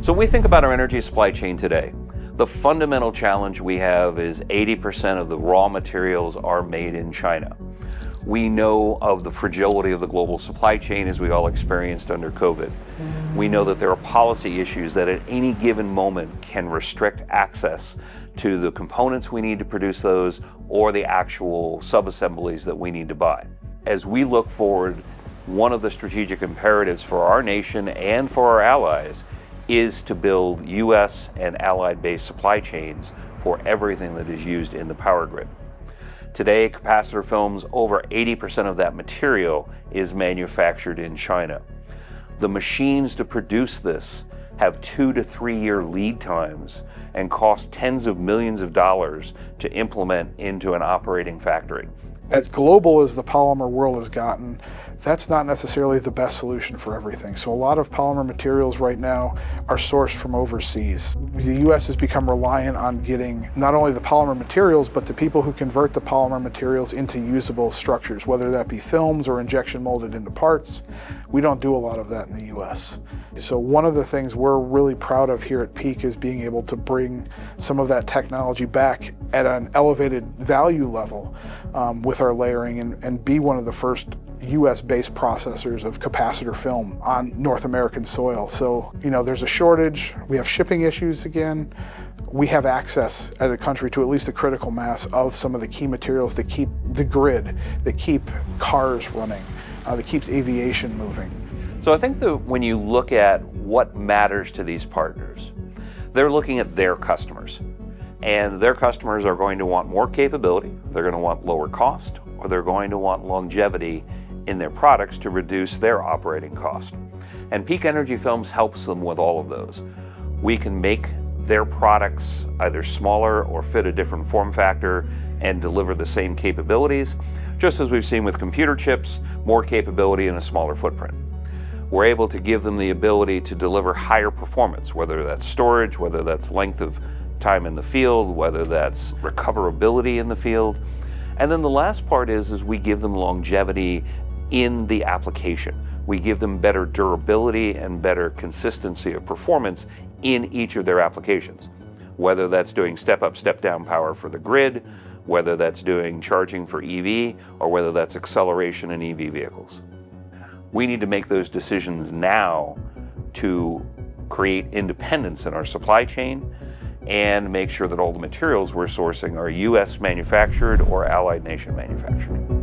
So when we think about our energy supply chain today, the fundamental challenge we have is 80% of the raw materials are made in China. We know of the fragility of the global supply chain as we all experienced under COVID. We know that there are policy issues that at any given moment can restrict access to the components we need to produce those or the actual sub-assemblies that we need to buy. As we look forward, one of the strategic imperatives for our nation and for our allies is to build U.S. and allied-based supply chains for everything that is used in the power grid. Today, capacitor films, over 80% of that material is manufactured in China. The machines to produce this have 2 to 3 year lead times and cost tens of millions of dollars to implement into an operating factory. As global as the polymer world has gotten, that's not necessarily the best solution for everything. So a lot of polymer materials right now are sourced from overseas. The U.S. has become reliant on getting not only the polymer materials, but the people who convert the polymer materials into usable structures, whether that be films or injection molded into parts. We don't do a lot of that in the U.S. So one of the things we're really proud of here at Peak is being able to bring some of that technology back at an elevated value level with our layering and be one of the first US-based processors of capacitor film on North American soil. So, there's a shortage, we have shipping issues again, we have access as a country to at least a critical mass of some of the key materials that keep the grid, that keep cars running, that keeps aviation moving. So I think that when you look at what matters to these partners, they're looking at their customers. And their customers are going to want more capability, they're going to want lower cost, or they're going to want longevity in their products to reduce their operating cost. And Peak Energy Films helps them with all of those. We can make their products either smaller or fit a different form factor and deliver the same capabilities, just as we've seen with computer chips, more capability in a smaller footprint. We're able to give them the ability to deliver higher performance, whether that's storage, whether that's length of time in the field, whether that's recoverability in the field. And then the last part is we give them longevity in the application. We give them better durability and better consistency of performance in each of their applications. Whether that's doing step-up, step-down power for the grid, whether that's doing charging for EV, or whether that's acceleration in EV vehicles. We need to make those decisions now to create independence in our supply chain and make sure that all the materials we're sourcing are US manufactured or allied nation manufactured.